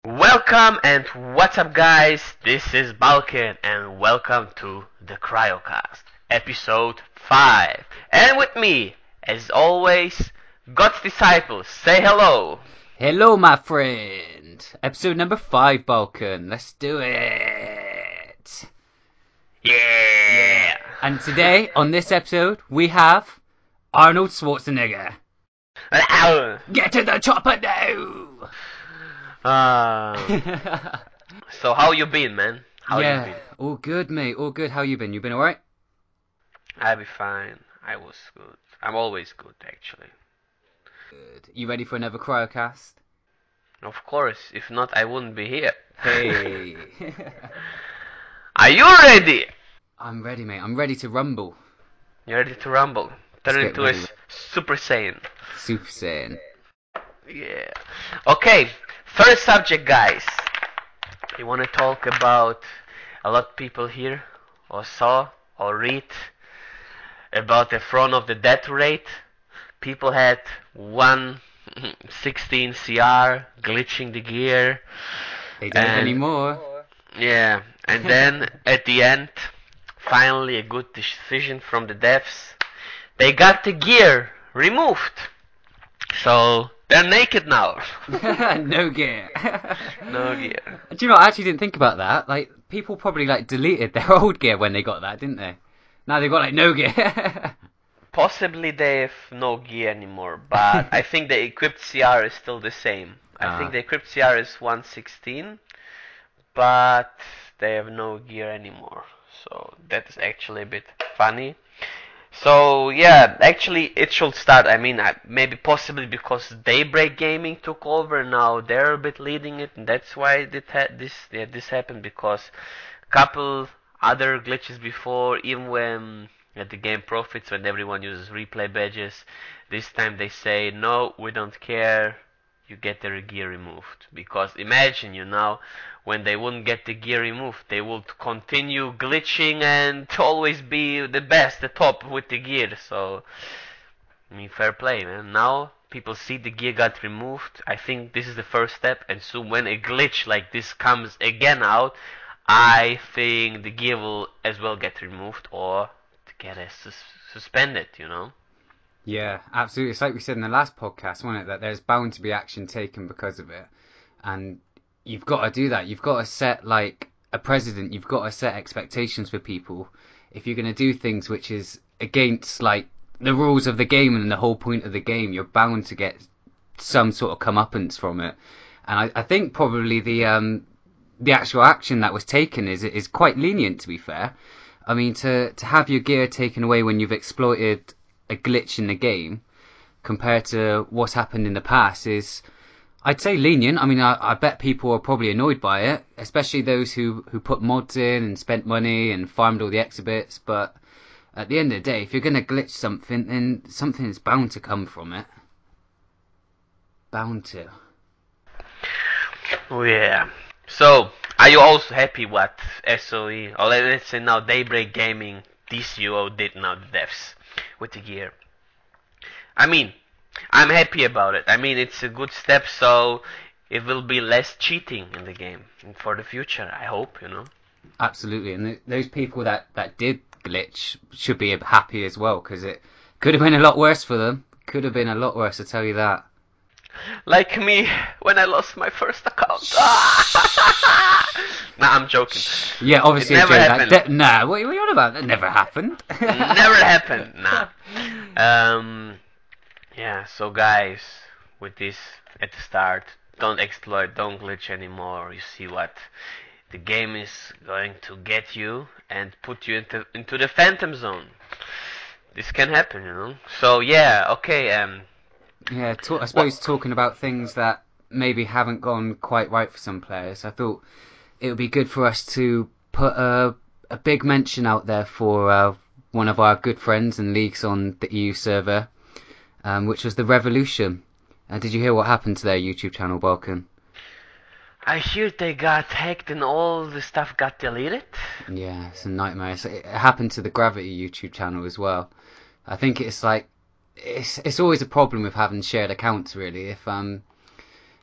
Welcome and what's up, guys? This is Balkan and welcome to the CryoCast, episode 5. And with me, as always, God's disciples. Say hello. Hello, my friend. Episode number 5, Balkan. Let's do it. Yeah. And today, on this episode, we have Arnold Schwarzenegger. Ow. Get to the chopper now. So how you been, man? How you been? All good, mate. All good. How you been? You been alright? I be fine. I was good. I'm always good, actually. Good. You ready for another CryoCast? Of course. If not, I wouldn't be here. Hey. Are you ready? I'm ready, mate. I'm ready to rumble. You ready to rumble? Turn Let's get into a ready. Super Saiyan. Super Saiyan. Yeah. Okay. First subject, guys. You want to talk about a lot of people here or saw or read about the front of the death rate. People had 116 CR glitching the gear. They don't And- anymore. Yeah, and then at the end, finally a good decision from the devs. They got the gear removed. So they're naked now. No gear. No gear. Do you know, I actually didn't think about that. Like, people probably, deleted their old gear when they got that, didn't they? Now they've got, no gear. Possibly they have no gear anymore, but I think the equipped CR is still the same. I think the equipped CR is 116, but they have no gear anymore. So that is actually a bit funny. So yeah, actually it should start. I mean, maybe possibly because Daybreak Gaming took over, now they're a bit leading it, and that's why this happened. Because couple other glitches before, even when at the game profits, when everyone uses replay badges, this time they say no, we don't care. You get their gear removed. Because imagine, when they wouldn't get the gear removed, they would continue glitching and always be the best, the top with the gear. So, I mean, fair play, man. Now people see the gear got removed. I think this is the first step, and soon when a glitch like this comes again out, I think the gear will as well get removed or get suspended. Yeah, absolutely. It's like we said in the last podcast, wasn't it? That there's bound to be action taken because of it. And you've got to do that. You've got to set, a precedent. You've got to set expectations for people. If you're going to do things which is against, the rules of the game and the whole point of the game, you're bound to get some sort of comeuppance from it. And I think probably the actual action that was taken is quite lenient, to be fair. I mean, to have your gear taken away when you've exploited a glitch in the game compared to what's happened in the past is, I'd say, lenient. I mean, I bet people are probably annoyed by it, especially those who put mods in and spent money and farmed all the exhibits. But at the end of the day, if you're going to glitch something, then something is bound to come from it. Bound to. Oh yeah. So, are you also happy what SOE, or let's say now Daybreak Gaming, DCO did now, the devs, with the gear? I mean, I'm happy about it. I mean, it's a good step, so it will be less cheating in the game for the future, I hope, Absolutely, and those people that did glitch should be happy as well, because it could have been a lot worse for them. Could have been a lot worse, I tell you that. Like me, when I lost my first account. Nah, I'm joking. Yeah, obviously It never happened. Nah, what are you on about? That never happened. Never happened, nah. Yeah, so guys, with this at the start, don't exploit, don't glitch anymore. You see what the game is going to get you and put you into the phantom zone. This can happen, So yeah, okay. Yeah, I suppose talking about things that maybe haven't gone quite right for some players, I thought it would be good for us to put a big mention out there for one of our good friends and leagues on the EU server, which was the Revolution. Did you hear what happened to their YouTube channel, Balkan? I hear they got hacked and all the stuff got deleted. Yeah, it's a nightmare. It happened to the Gravity YouTube channel as well. I think it's always a problem with having shared accounts, really.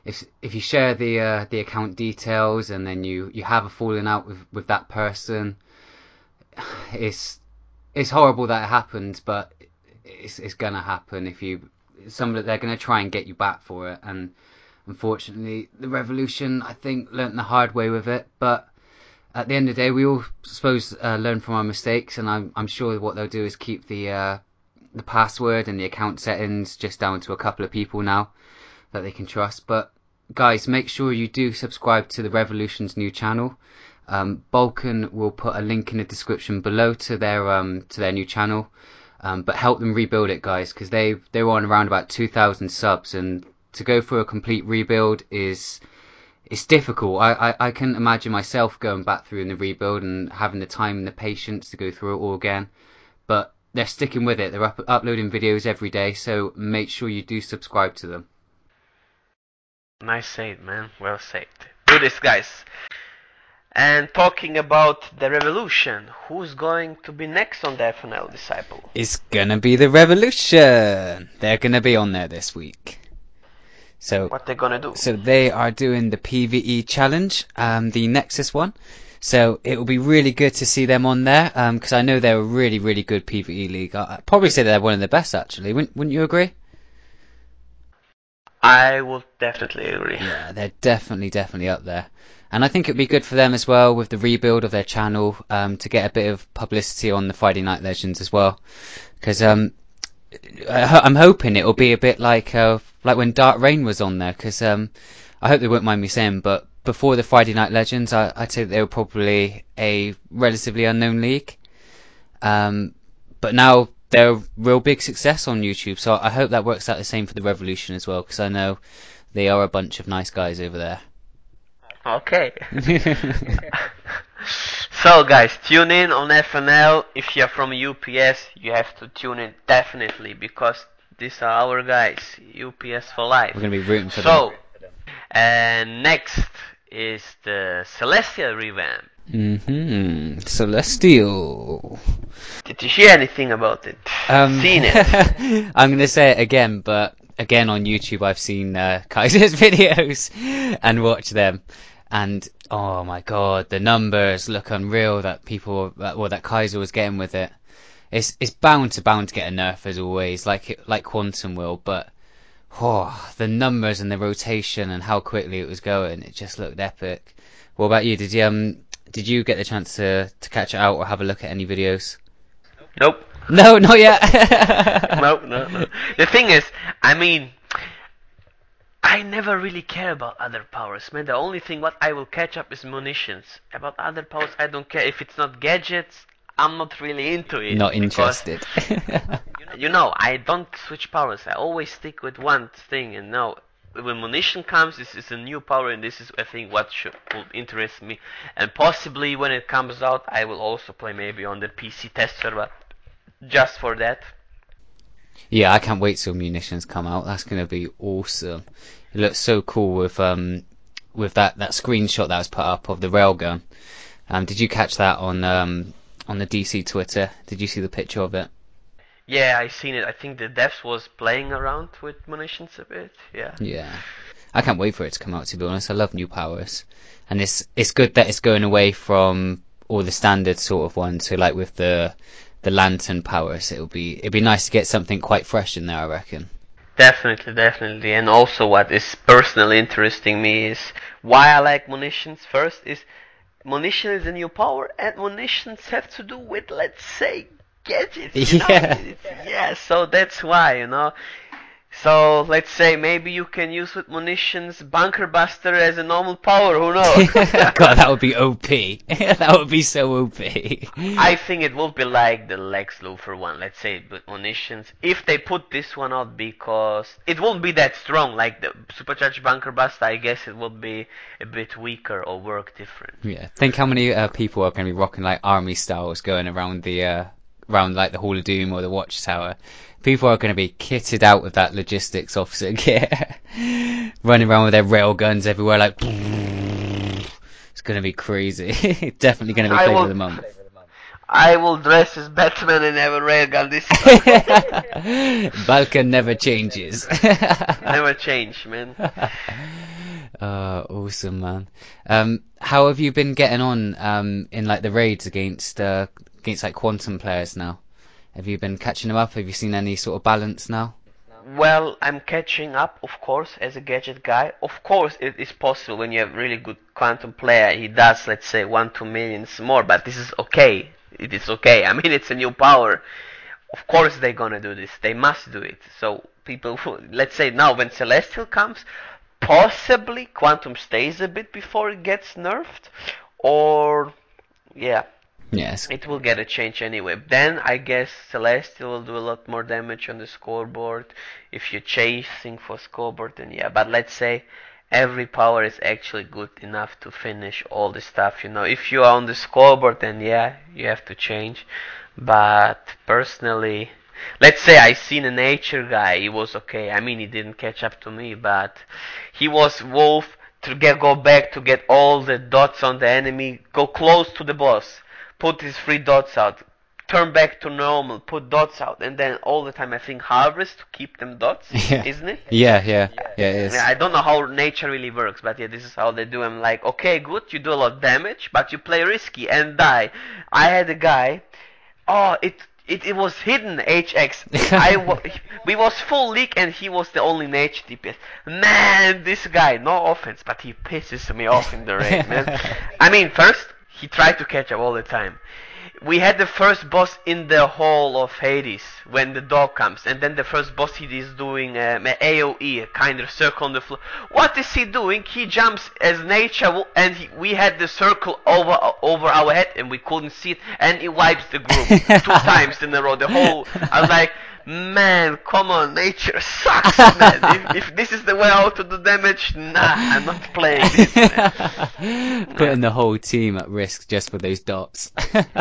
if you share the account details and then you have a falling out with that person, it's horrible that it happened, but it's gonna happen. They're gonna try and get you back for it, and unfortunately, the Revolution, I think, learnt the hard way with it. But at the end of the day, we all suppose learn from our mistakes, and I'm sure what they'll do is keep the password and the account settings just down to a couple of people now that they can trust. But guys, make sure you do subscribe to the Revolution's new channel. Balkan will put a link in the description below to their new channel. But help them rebuild it, guys, because they were on around about 2,000 subs, and to go through a complete rebuild it's difficult. I couldn't imagine myself going back through in the rebuild and having the time and the patience to go through it all again. But they're sticking with it. They're uploading videos every day, so make sure you do subscribe to them. Nice said, man. Well said. Do this, guys. And talking about the Revolution, who's going to be next on the FNL Disciple? It's gonna be the Revolution. They're gonna be on there this week. So what they're gonna do? So they are doing the PvE challenge, the Nexus one. So it will be really good to see them on there, because I know they're a really, really good PvE league. I'd probably say they're one of the best, actually. Wouldn't you agree? I would definitely agree. Yeah, they're definitely up there. And I think it'd be good for them as well with the rebuild of their channel, to get a bit of publicity on the Friday Night Legends as well. Because I'm hoping it'll be a bit like when Dark Reign was on there. Because I hope they won't mind me saying, but before the Friday Night Legends, I'd say that they were probably a relatively unknown league. But now they're a real big success on YouTube. So I hope that works out the same for the Revolution as well, because I know they are a bunch of nice guys over there. Okay. So guys, tune in on FNL. If you're from UPS, you have to tune in definitely, because these are our guys. UPS for life. We're going to be rooting for them. So, and next is the Celestial revamp. Celestial. Did you hear anything about it? Seen it? I'm going to say it again, but again on YouTube I've seen Kaiser's videos and watched them. And oh my god, the numbers look unreal that Kaiser was getting with it. It's bound to get a nerf as always, like Quantum will, but the numbers and the rotation and how quickly it was going, it just looked epic. What about you? Did you get the chance to catch it out or have a look at any videos? Nope. No, not yet. No. The thing is, I mean, I never really care about other powers, man. The only thing what I will catch up is munitions. About other powers, I don't care. If it's not gadgets, I'm not really into it. Not interested. I don't switch powers. I always stick with one thing. And now, when munition comes, this is a new power, and this is, I think, what will interest me. And possibly when it comes out, I will also play maybe on the PC test server, just for that. Yeah, I can't wait till munitions come out. That's gonna be awesome. It looks so cool with that screenshot that was put up of the railgun. Did you catch that on the DC Twitter? Did you see the picture of it? Yeah, I seen it. I think the devs was playing around with munitions a bit. Yeah. Yeah. I can't wait for it to come out, to be honest. I love new powers. And it's good that it's going away from all the standard sort of ones. So like with the lantern powers, it'd be nice to get something quite fresh in there, I reckon. Definitely. And also what is personally interesting me is why I like munitions. First is munition is a new power, and munitions have to do with, let's say, gadgets. Yeah, so that's why, So let's say maybe you can use with munitions Bunker Buster as a normal power, who knows? God, that would be OP. That would be so OP. I think it will be like the Lex Luthor one, let's say, with munitions. If they put this one out, because it won't be that strong, like the Supercharged Bunker Buster, I guess it will be a bit weaker or work different. Yeah, think how many people are going to be rocking like army styles going around around like the Hall of Doom or the Watchtower. People are going to be kitted out with that logistics officer gear, running around with their rail guns everywhere. Like, it's going to be crazy. Definitely going to be flavour of the month. I will dress as Batman and have a railgun. This is Balkan never changes. never change, man. Awesome, man. How have you been getting on in like the raids against like quantum players now? Have you been catching them up? Have you seen any sort of balance now? Well, I'm catching up, of course, as a gadget guy. Of course, it is possible when you have really good quantum player. He does, let's say, 1-2 millions more, but this is okay. It is okay. I mean, it's a new power. Of course, they're gonna do this. They must do it. So people, let's say now when Celestial comes, possibly Quantum stays a bit before it gets nerfed, or yeah, Yes. it will get a change anyway. Then I guess Celestial will do a lot more damage on the scoreboard. If you're chasing for scoreboard, then yeah. But let's say every power is actually good enough to finish all the stuff. If you are on the scoreboard, then yeah, you have to change. But personally, let's say I seen a nature guy. He was okay. I mean, he didn't catch up to me, but he was Wolf to go back to get all the dots on the enemy, go close to the boss, put his 3 dots out, turn back to normal, put dots out, and then all the time I think harvest to keep them dots, Yeah. isn't it? Yeah, it is. Yeah, I don't know how nature really works, but yeah, this is how they do. I'm like, okay, good, you do a lot of damage, but you play risky and die. I had a guy. Oh, it was hidden HX. We was full leak and he was the only nature DPS. Man, this guy, no offense, but he pisses me off in the raid, man. I mean, first, he tried to catch up all the time. We had the first boss in the Hall of Hades when the dog comes, and then the first boss he is doing an AoE, a kind of circle on the floor. What is he doing? He jumps as nature, and we had the circle over our head, and we couldn't see it, and he wipes the group 2 times in a row. I was like, man, come on, nature sucks, man. If this is the way how to do damage, nah, I'm not playing this, man. Putting the whole team at risk just for those dots.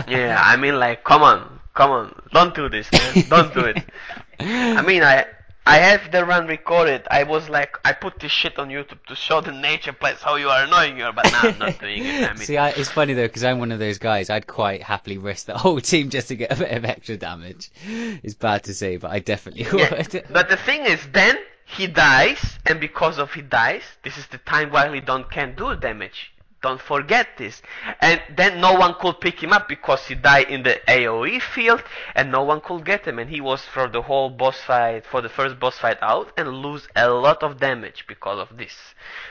Yeah, I mean, like, come on, don't do this, man, don't do it. I mean, I have the run recorded. I was like, I put this shit on YouTube to show the nature players how you are annoying you are, but now I'm not doing it. I mean, See, it's funny though, because I'm one of those guys. I'd quite happily risk the whole team just to get a bit of extra damage. It's bad to say, but I definitely would. But the thing is, then he dies, and because of he dies, this is the time while he can't do damage. Don't forget this. And then no one could pick him up because he died in the AoE field and no one could get him. And he was for the whole boss fight, for the first boss fight out, and lose a lot of damage because of this.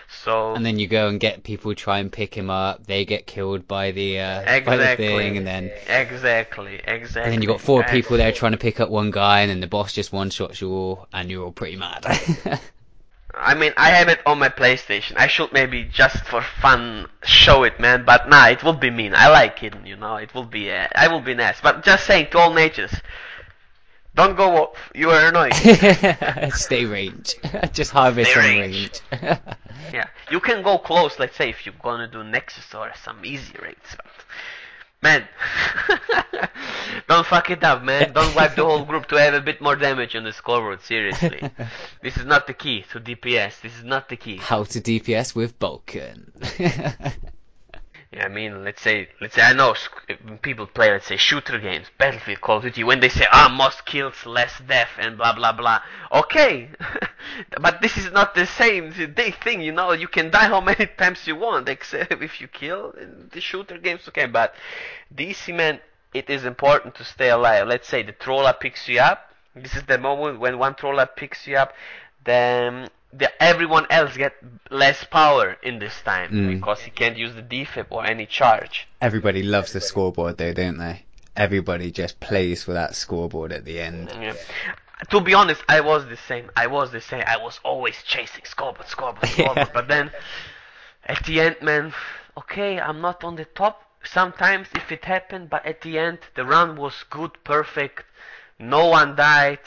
So. And then you go and get people try and pick him up. They get killed by the thing, and then. Exactly. And then you got 4 people there trying to pick up one guy, and then the boss just one-shots you all, and you're all pretty mad. I mean, I have it on my PlayStation. I should maybe just for fun show it, man. But nah, it would be mean. I like it, It will be, I will be nice. But just saying to all natures, don't go off. You are annoying. Stay range. Just harvest on range. Yeah, you can go close. Let's say if you're gonna do Nexus or some easy raids, but man, don't fuck it up, man. Don't wipe the whole group to have a bit more damage on the scoreboard, seriously. This is not the key to DPS. This is not the key. How to DPS with Balkan. Yeah, I mean, let's say I know people play, let's say, shooter games, Battlefield, Call of Duty, when they say, most kills, less death, and blah, blah, blah. Okay, but this is not the same thing, you can die how many times you want, except if you kill in the shooter games, okay, but DC, man, it is important to stay alive. Let's say the troller picks you up. This is the moment when one troller picks you up, then everyone else get less power in this time because he can't use the defib or any charge. Everybody loves the scoreboard though, don't they? Everybody just plays for that scoreboard at the end. Yeah. To be honest, I was the same. I was always chasing scoreboard. Yeah. But then at the end, man, okay, I'm not on the top sometimes if it happened, but at the end the run was good, perfect. No one died.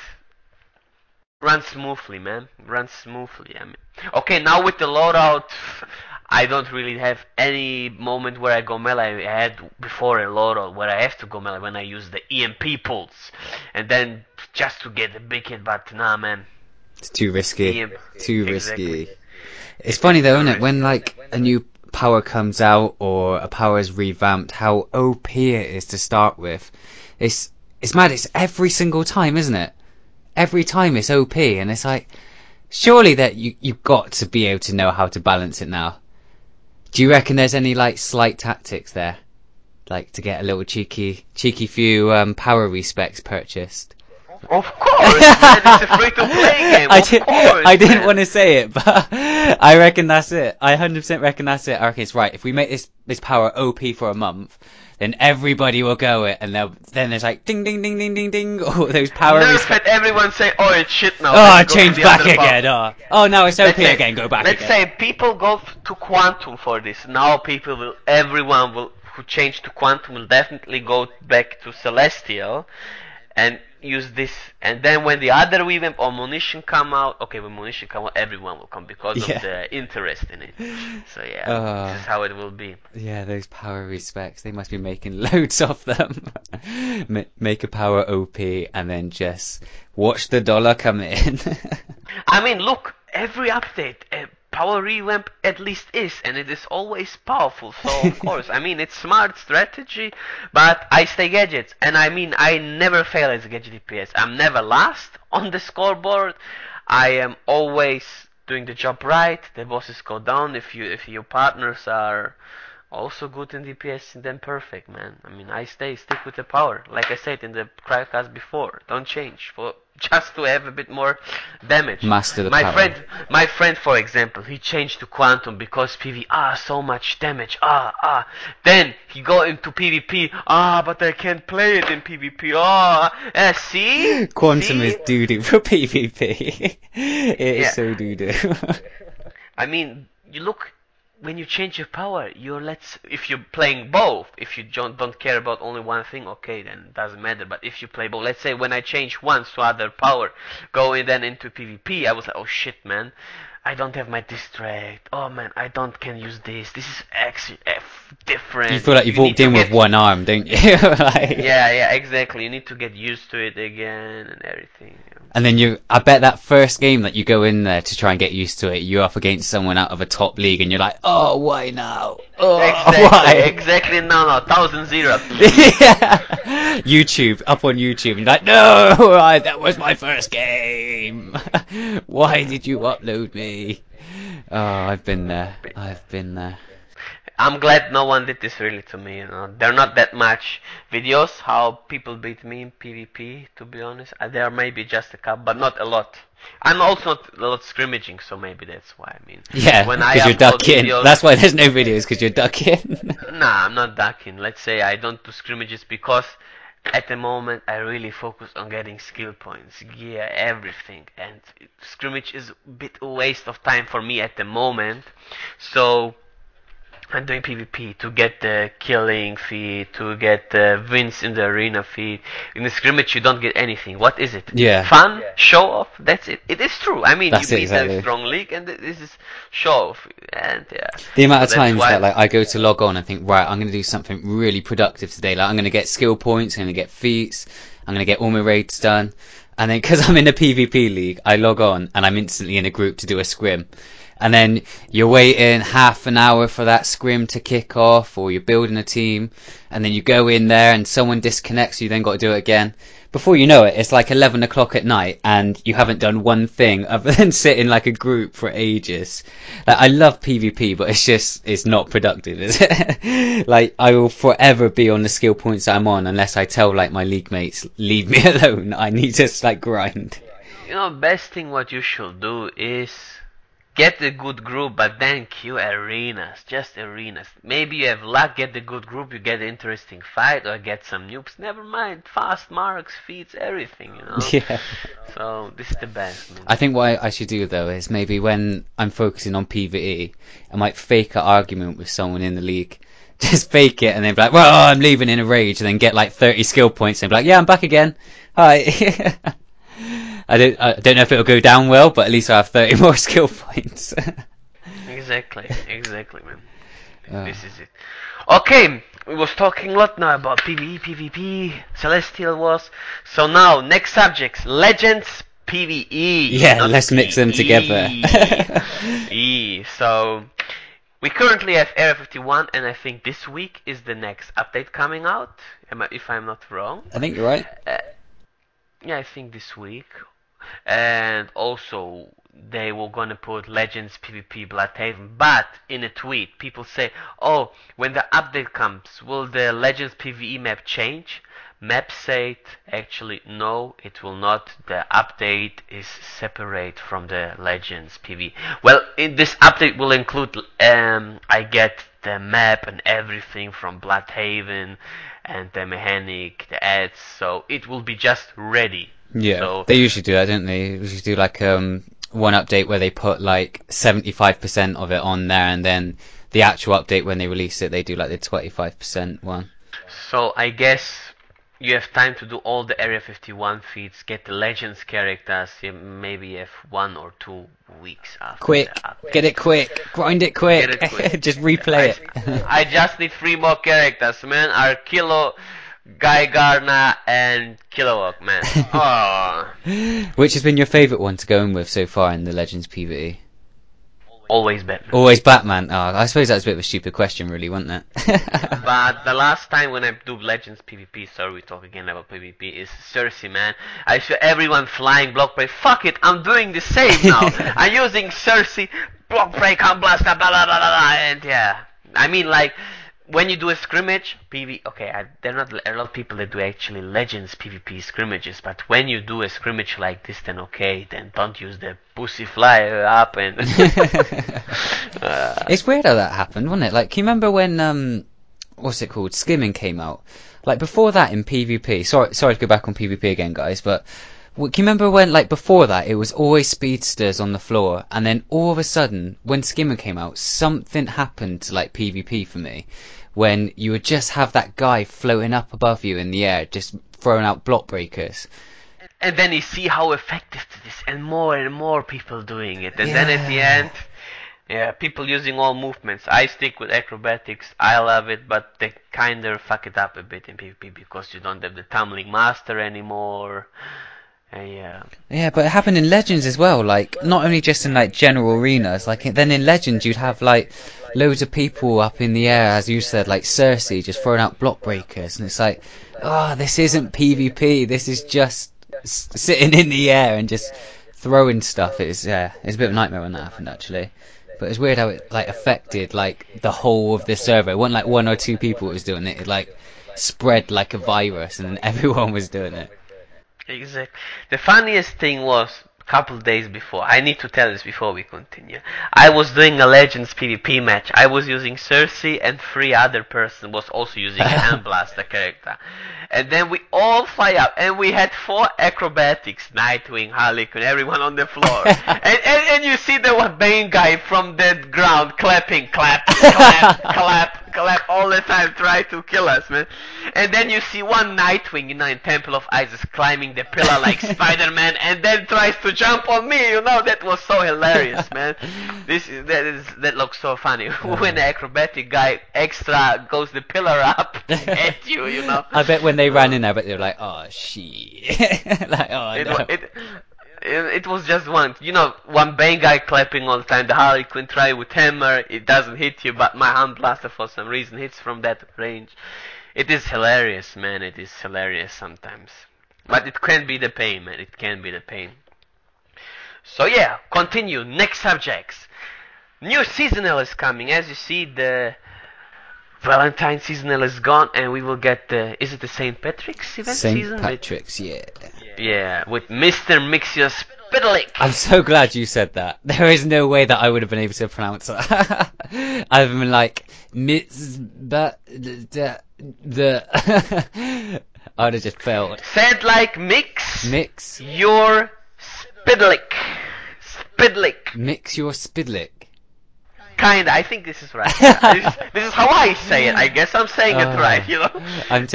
Run smoothly, man. Run smoothly. I mean, okay, now with the loadout, I don't really have any moment where I go melee. I had before a loadout where I have to go melee when I use the EMP pulse, and then just to get a big hit. But nah, man, it's too risky. Too risky. It's funny though, isn't it? When like a new power comes out or a power is revamped, how OP it is to start with. It's mad. It's every single time, isn't it? Every time it's OP, and it's like, surely that you've got to be able to know how to balance it now. Do you reckon there's any like slight tactics there, like to get a little cheeky few power respects purchased? Of course, man, it's a free-to-play game. I didn't want to say it, but I reckon that's it. I 100% reckon that's it. I reckon it's right. If we make this power OP for a month, then everybody will go it, and then there's like ding ding ding ding ding ding. Oh, those power. Nerf it. Everyone say, "Oh, it's shit now." Oh, change back again. Oh, now it's OP again. Go back. Let's say people go to Quantum for this. Now everyone who change to Quantum will definitely go back to Celestial, and use this, and then when the other revamp or munition come out, when munition come out, everyone will come because of the interest in it. So this is how it will be. Yeah, those power respects, they must be making loads of them. Make a power OP and then just watch the dollar come in. I mean, look, every update, power revamp at least is, and it is always powerful. So of course, I mean, it's smart strategy, but I stay gadgets, and I mean, I never fail as a gadget DPS. I'm never last on the scoreboard. I am always doing the job right. The bosses go down. If your partners are also good in DPS, then perfect, man. I mean, I stick with the power, like I said in the CryoCast before. Don't change just to have a bit more damage. Master the power. My friend, for example, he changed to Quantum because PV, so much damage, Then he go into PvP, but I can't play it in PvP, see? Quantum is doo-doo for PvP. It is so doo-doo. I mean, you look, when you change your power, if you're playing both, if you don't care about only one thing, okay, then it doesn't matter. But if you play both, let's say when I change once to other power, going then into PvP, I was like, oh shit, man, I don't have my distract. Oh man, can use this. This is actually different. You feel like you've walked in with one arm, don't you? Yeah, exactly. You need to get used to it again and everything. And then I bet that first game that you go in there to try and get used to it, you're up against someone out of a top league, and you're like, oh, why now? Oh, why? Exactly, no, 1,000. Yeah. YouTube, up on YouTube, and you're like, no, that was my first game. Why did you upload me? Oh, I've been there. I'm glad no one did this really to me. There are not that much videos how people beat me in PvP, to be honest. There may be just a couple, but not a lot. I'm also not a lot scrimmaging, so maybe that's why. I mean, because you're ducking. That's why there's no videos, because you're ducking. Nah, I'm not ducking. Let's say I don't do scrimmages because at the moment I really focus on getting skill points, gear, everything, and scrimmage is a bit a waste of time for me at the moment. So I'm doing PvP to get the killing feed, to get the wins in the arena feed. In the scrimmage, you don't get anything. What is it? Yeah. Fun? Show off? That's it. It is true. I mean, that's you beat a strong league, and this is show off. And the amount of times that I go to log on and think, right, I'm going to do something really productive today. Like, I'm going to get skill points, I'm going to get feats, I'm going to get all my raids done. And then, because I'm in a PvP league, I log on and I'm instantly in a group to do a scrim. And then you're waiting half an hour for that scrim to kick off, or you're building a team, and then you go in there and someone disconnects, you then got to do it again. Before you know it, it's like 11 o'clock at night, and you haven't done one thing other than sit in like a group for ages. Like, I love PvP, but it's not productive, is it? Like, I will forever be on the skill points that I'm on unless I tell like my league mates, leave me alone, I need to like grind. Best thing what you should do is get a good group, but then queue arenas, just arenas. Maybe you have luck, get the good group, you get an interesting fight, or get some noobs. Never mind, fast marks, feeds, everything, Yeah. So this is the best, man. I think what I should do though is maybe when I'm focusing on PvE, I might fake an argument with someone in the league. Just fake it and then be like, well, I'm leaving in a rage, and then get like 30 skill points and be like, yeah, I'm back again. Hi. I don't know if it'll go down well, but at least I have 30 more skill points. Exactly, man. This is it. Okay, we was talking a lot now about PvE, PvP, Celestial Wars. So now, next subjects, Legends, PvE. Yeah, let's mix them together. So, We currently have Area 51, and I think this week is the next update coming out, if I'm not wrong. I think you're right. Yeah, I think this week. And also, they were gonna put Legends PvP Bloodhaven, but in a tweet, people say, oh, when the update comes, will the Legends PvE map change? Map said, actually, no, it will not. The update is separate from the Legends PvE. Well, in this update will include, I get the map and everything from Bloodhaven and the mechanic, the ads, so it will be just ready. Yeah, so, they usually do that, don't they? They usually do like one update where they put like 75% of it on there, and then the actual update when they release it, they do like the 25% one. So I guess you have time to do all the Area 51 feats, get the Legends characters. Maybe you have 1 or 2 weeks after. Quick, get it quick, grind it quick, Get it quick. just replay it. I just need 3 more characters, man. Are Kilo, Guy Garna, and Kilowog, man. Oh. Which has been your favourite one to go in with so far in the Legends PvE? Always Batman. Always Batman. Oh, I suppose that's a bit of a stupid question, really, wasn't it? But the last time when I do Legends PvP, sorry we talk again about PvP, is Cersei, man. I saw everyone flying block break. Fuck it, I'm doing the same now. I'm using Cersei, block break, unblast, blah blah blah blah blah, and yeah. I mean, like, when you do a scrimmage, there are not a lot of people that do actually Legends PvP scrimmages, but when you do a scrimmage like this, then then don't use the pussy flyer up and... It's weird how that happened, wasn't it? Like, can you remember when, what's it called, skimming came out? Like, before that in PvP, sorry to go back on PvP again, guys, but... Can you remember when, like, before that, it was always speedsters on the floor, and then all of a sudden, when Skimmer came out, something happened to, like, PvP for me, when you would just have that guy floating up above you in the air, just throwing out block breakers. And then you see how effective it is, and more people doing it, and then at the end, yeah, people using all movements. I stick with acrobatics, I love it, but they kinda fuck it up a bit in PvP, because you don't have the tumbling master anymore. Yeah, but it happened in Legends as well. Like, not only just in like general arenas. Like, then in Legends you'd have like loads of people up in the air, as you said, like Cersei, just throwing out block breakers, and it's like, oh, this isn't PvP. This is just sitting in the air and just throwing stuff. It's a bit of a nightmare when that happened, actually. But it's weird how it like affected like the whole of the server. It wasn't like 1 or 2 people was doing it. It like spread like a virus, and everyone was doing it. Exactly. The funniest thing was a couple days before. I need to tell this before we continue. I was doing a Legends PvP match. I was using Cersei, and 3 other person was also using a Handblast, the character. And then we all fly up, and we had 4 acrobatics, Nightwing, Harley Quinn, everyone on the floor. and you see the one Bane guy from the ground clapping, clap, clap, clap, clap all the time, try to kill us, man. And then you see one Nightwing, in Temple of Isis, climbing the pillar like Spider-Man, and then tries to jump on me. That was so hilarious, man. That looks so funny. When the acrobatic guy extra goes the pillar up at you, I bet when they ran in there, but they were like, oh shit. Like, oh no. It was just one Bane guy clapping all the time. The Harley Quinn try with hammer, it doesn't hit you, but my hand blaster for some reason hits from that range. It is hilarious, man. It is hilarious sometimes. But it can be the pain, man. It can be the pain. So yeah, continue. Next subjects. New seasonal is coming. As you see, the Valentine seasonal is gone, and we will get the... Is it the St. Patrick's event season? St. Patrick's, yeah. Yeah, with Mr. Mixio Spytle. I'm so glad you said that. There is no way that I would have been able to pronounce that. I've been like... I would have just failed. Said like mix. Mix. Your Spydlick. Spydlick. Mix your Spydlick. Kinda, I think this is right. This is how I say it. I guess I'm saying it right, I'm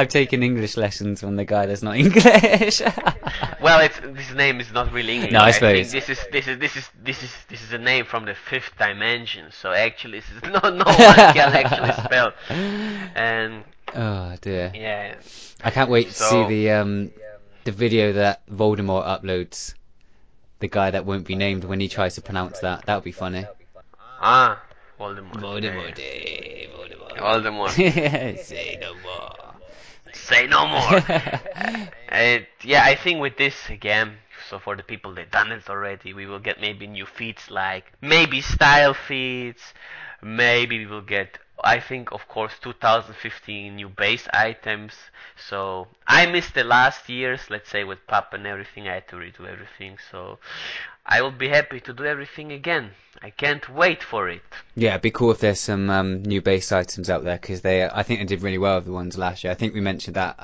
taking English lessons from the guy that's not English. Well, this name is not really English. No, I suppose. Think this is a name from the 5th dimension. So actually, this is no one can actually spell. And oh dear. Yeah. I can't wait to see the video that Voldemort uploads. The guy that won't be named when he tries to pronounce that. That would be funny. Voldemort. Voldemort. Say no more. Say no more. Yeah, I think with this again, so for the people that done it already, we will get maybe new feats like maybe style feats, maybe we will get, I think of course 2015 new base items. So I missed the last years, let's say with PUP and everything, I had to redo everything. So I will be happy to do everything again. I can't wait for it. Yeah, it'd be cool if there's some new base items out there because I think they did really well with the ones last year. I think we mentioned that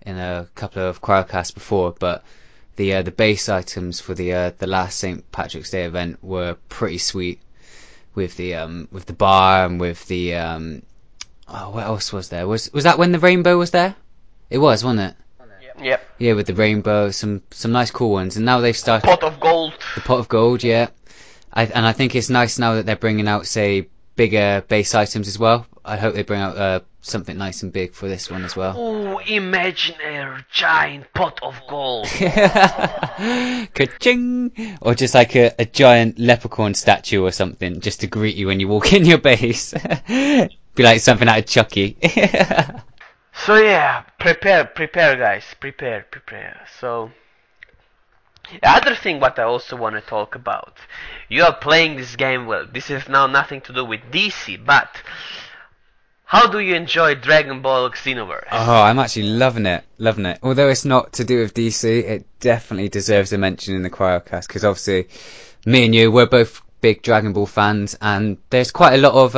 in a couple of CryoCasts before, but the base items for the last St. Patrick's Day event were pretty sweet with the bar and with the what else was there? Was that when the rainbow was there? It was, wasn't it? Yep. Yeah, with the rainbow, some nice cool ones, and now they've started Pot of gold. the pot of gold. Yeah, I think it's nice now that they're bringing out, say, bigger base items as well. I hope they bring out something nice and big for this one as well. Oh, imagine a giant pot of gold. Ka-ching! Or just like a giant leprechaun statue or something, just to greet you when you walk in your base. Be like something out of Chucky. So yeah, prepare guys, prepare. So the other thing what I also want to talk about, you are playing this game well. This is now nothing to do with DC, but how do you enjoy Dragon Ball Xenoverse? Oh, I'm actually loving it. Although it's not to do with DC, it definitely deserves a mention in the CryoCast because obviously me and you, we're both big Dragon Ball fans, and there's quite a lot of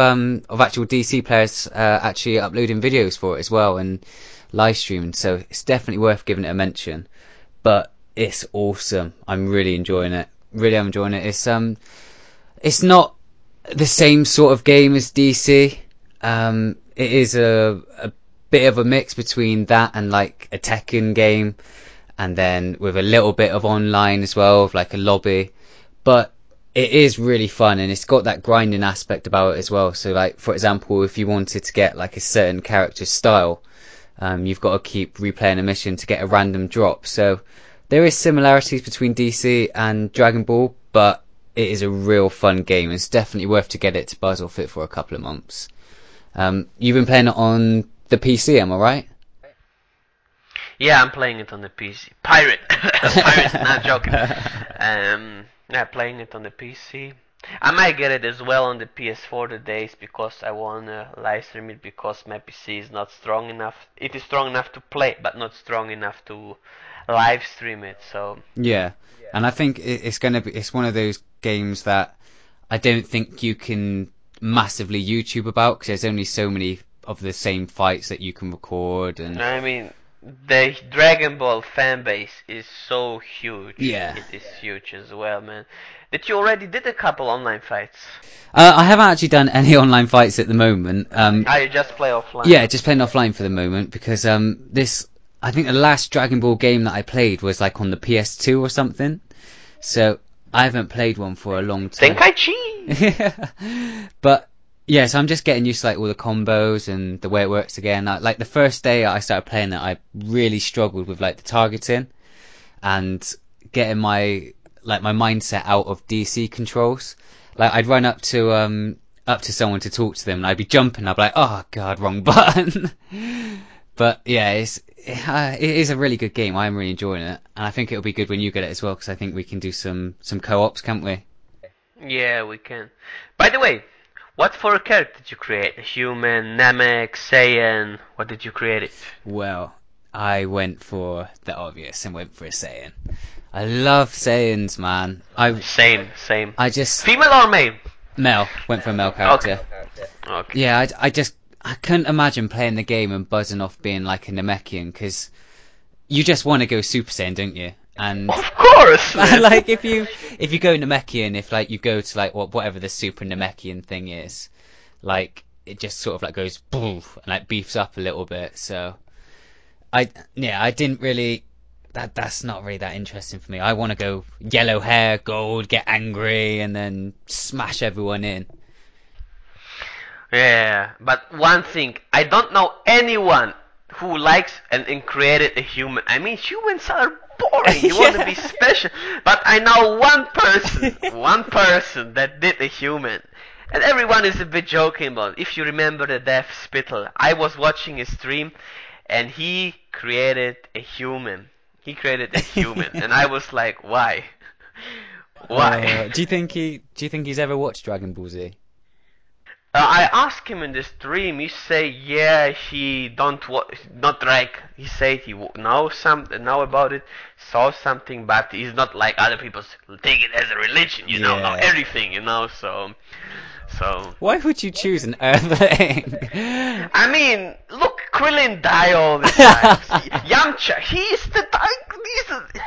actual DC players actually uploading videos for it as well and live streaming. So it's definitely worth giving it a mention. But it's awesome. I'm really enjoying it. It's not the same sort of game as DC. It is a bit of a mix between that and like a Tekken game, and then with a little bit of online as well, of like a lobby. But it is really fun, and it's got that grinding aspect about it as well. So like, for example, if you wanted to get like a certain character's style, you've got to keep replaying a mission to get a random drop. So there is similarities between DC and Dragon Ball, but it is a real fun game. It's definitely worth to get it to buzz or fit for a couple of months. You've been playing it on the PC, am I right? Yeah, I'm playing it on the PC. Pirate, not joking. Yeah, playing it on the PC. I might get it as well on the PS4 today because I want to live stream it because my PC is not strong enough. It is strong enough to play, but not strong enough to live stream it. So yeah, and I think it's one of those games that I don't think you can massively YouTube about because there's only so many of the same fights that you can record. And I mean, the Dragon Ball fan base is so huge. Yeah, it is huge as well, man. That you already did a couple online fights. I haven't actually done any online fights at the moment. You just play offline? Yeah, just playing offline for the moment because I think the last Dragon Ball game that I played was like on the PS2 or something. So I haven't played one for a long time. Tenkaichi! But yeah, so I'm just getting used to like all the combos and the way it works again. Like the first day I started playing it, I really struggled with like the targeting and getting my mindset out of DC controls. Like I'd run up to someone to talk to them, and I'd be jumping. I'd be like, oh god, wrong button. But yeah, it is a really good game. I'm really enjoying it, and I think it'll be good when you get it as well because I think we can do some co-ops, can't we? Yeah, we can. By the way, what for a character did you create? A human, Namek, Saiyan? What did you create it? Well, I went for the obvious and went for a Saiyan. I love Saiyans, man. Same. I just female or male? Male. Went for a male character. Okay. Yeah, I couldn't imagine playing the game and buzzing off being like a Namekian because you just want to go Super Saiyan, don't you? And of course, like if you go Namekian, if like you go to like whatever the Super Namekian thing is, like it just sort of like goes boof and like beefs up a little bit. So I didn't really. That's not really that interesting for me. I want to go yellow hair, gold, get angry, and then smash everyone in. Yeah, but one thing, I don't know anyone who likes and created a human. I mean, humans are boring. You want to be special. But I know one person that did a human. And everyone is a bit joking about it. If you remember the deaf Spytle, I was watching his stream, and he created a human. He created a human, and I was like, why? Why? Do you think he's ever watched Dragon Ball Z? I asked him in the stream. He say, yeah, he not like he said he know about it, saw something, but he's not like other people take it as a religion, know everything, So. Why would you choose an Earthling? I mean, look, Krillin die all the time. Yamcha,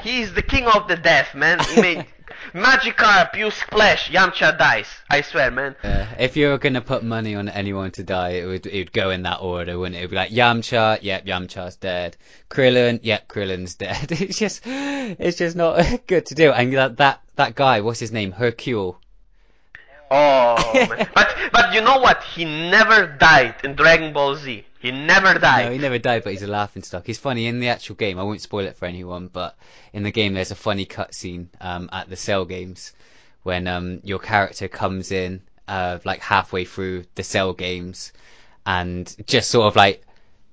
he's the king of the death, man. He made Magikarp, you splash, Yamcha dies. I swear, man. If you were gonna put money on anyone to die, it would go in that order, wouldn't it? It'd be like Yamcha, yep, Yamcha's dead. Krillin, yep, Krillin's dead. It's just not good to do. And that guy, what's his name? Hercule. Oh, man. But you know what? He never died in Dragon Ball Z. He never died. No, he never died, but he's a laughingstock. He's funny in the actual game. I won't spoil it for anyone, but in the game there's a funny cutscene at the Cell games when your character comes in like halfway through the Cell games and just sort of like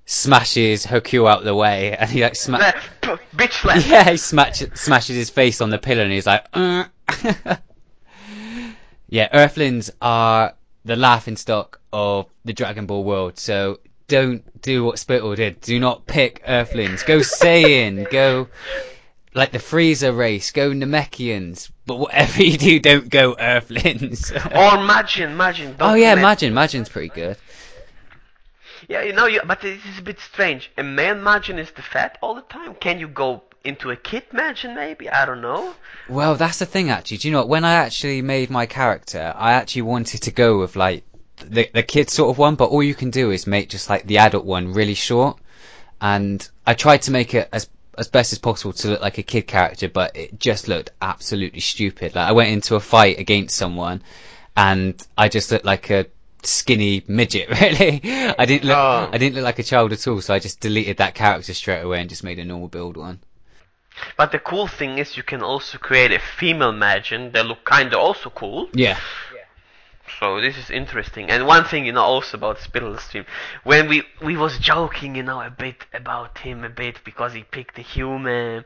smashes Hercule out of the way, and he like bitch slap. Yeah, he smashes his face on the pillar, and he's like, Yeah, Earthlings are the laughingstock of the Dragon Ball world, so don't do what Spytle did. Do not pick Earthlings. Go Saiyan, go like the Frieza race, go Namekians, but whatever you do, don't go Earthlings. Or Majin. Oh yeah, Majin's pretty good. Yeah, but it is a bit strange. A male Majin is the fat all the time. Can you go into a kid Majin maybe? I don't know. Well, that's the thing actually. Do you know what? When I actually made my character, I actually wanted to go with like the kid sort of one, but all you can do is make just like the adult one really short. And I tried to make it as best as possible to look like a kid character, but it just looked absolutely stupid. Like I went into a fight against someone and I just looked like a skinny midget, really. I didn't look like a child at all, so I just deleted that character straight away and just made a normal build one. But the cool thing is you can also create a female Majin that look kinda also cool. Yeah. So this is interesting. And one thing, also about Spytle's stream, when we was joking, a bit about him because he picked a human.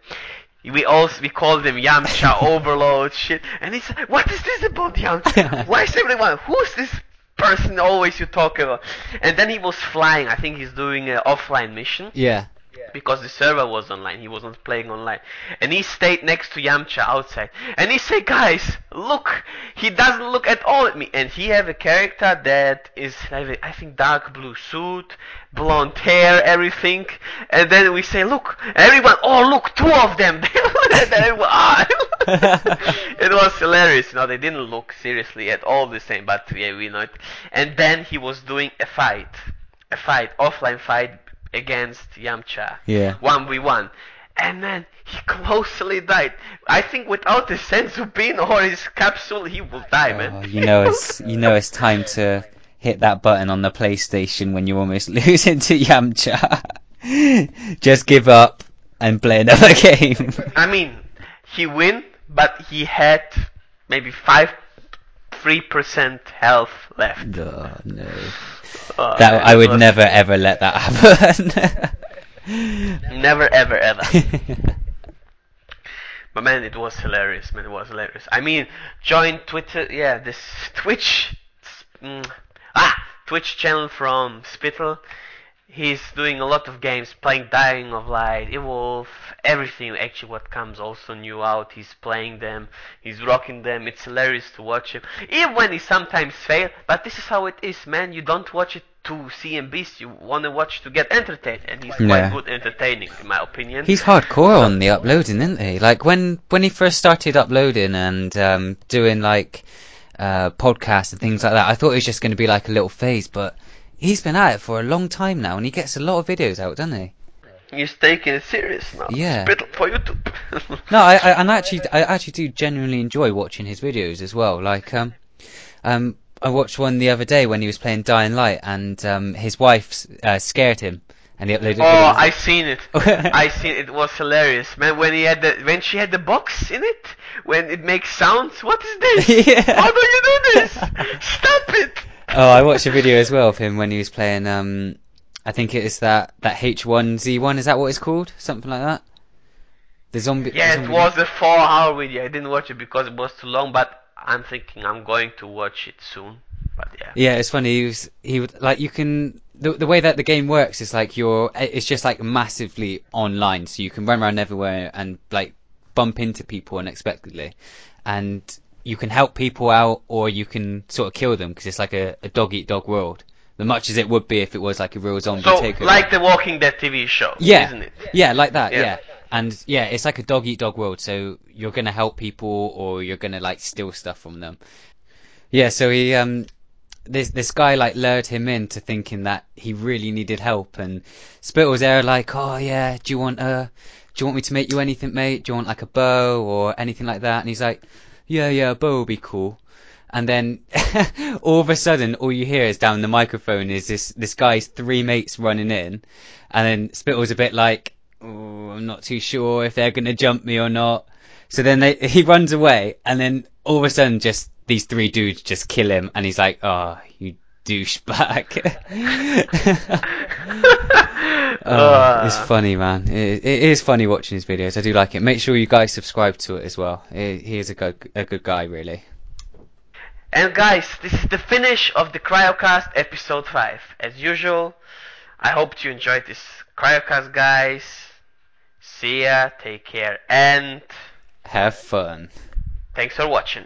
We called him Yamcha Overload shit, and he said, "What is this about Yamcha? Why is everyone? Who's this person always you talk about?" And then he was flying. I think he's doing an offline mission. Yeah. Because the server was online, he wasn't playing online, and he stayed next to Yamcha outside, and he said, "Guys, look, he doesn't look at all at me." And he have a character that is, I think, dark blue suit, blonde hair, everything. And then we say, "Look, everyone! Oh, look, two of them!" It was hilarious. They didn't look seriously at all the same, but yeah, we know it. And then he was doing a offline fight against Yamcha. Yeah. 1v1. And then he closely died. I think without the senzu bean or his capsule, he will die, man. It's time to hit that button on the PlayStation when you're almost losing to Yamcha. Just give up and play another game. I mean, he win, but he had maybe 3% health left. Oh, no. I would never ever let that happen. Never ever. But man, it was hilarious, I mean, join Twitter, this Twitch channel from Spytle. He's doing a lot of games, playing Dying of Light, Evolve, everything actually what comes also new out. He's playing them, he's rocking them. It's hilarious to watch him, even when he sometimes fail. But this is how it is, man. You don't watch it to see him beast. You want to watch to get entertained, and he's quite good entertaining, in my opinion. He's hardcore on the uploading, isn't he? Like when he first started uploading and doing like podcasts and things like that, I thought it was just going to be like a little phase, but he's been at it for a long time now, and he gets a lot of videos out, doesn't he? He's taking it serious now. Yeah. Spytle for YouTube. No, I actually do genuinely enjoy watching his videos as well. Like, I watched one the other day when he was playing Dying Light, and his wife scared him, and he uploaded Oh, videos. I seen it. I seen it. It was hilarious, man. When she had the box in it, when it makes sounds. What is this? Yeah. How do you do this? Stop it! Oh, I watched a video as well of him when he was playing. I think it is that H1Z1. Is that what it's called? Something like that. The zombie. The Yeah, it zombie game? was a 4 hour video. I didn't watch it because it was too long, but I'm thinking I'm going to watch it soon. But yeah. Yeah, it's funny. He would like you can the way that the game works is like it's just like massively online, so you can run around everywhere and like bump into people unexpectedly, and you can help people out or you can sort of kill them because it's like a dog eat dog world, as much as it would be if it was like a real zombie So, takeover. like the Walking Dead TV show, Yeah, isn't it? yeah, like that, Yeah. yeah. And yeah, it's like a dog eat dog world, so you're gonna help people or you're gonna like steal stuff from them. Yeah, so he this guy like lured him into thinking that he really needed help, and Spittle's there like, oh yeah, do you want me to make you anything, mate? Do you want like a bow or anything like that? And he's like, yeah, a bow would be cool. And then all of a sudden, all you hear is down the microphone is this guy's three mates running in, and then Spittle's a bit like, oh, I'm not too sure if they're gonna jump me or not. So then he runs away, and then all of a sudden, just these three dudes just kill him, and he's like, "Oh, you douchebag!" Oh, it's funny, man. It is funny watching his videos. I do like it. Make sure you guys subscribe to it as well. He is a good guy, really. And guys, this is the finish of the CryoCast episode 5. As usual, I hope you enjoyed this CryoCast, guys. See ya, take care, and Have fun. thanks for watching.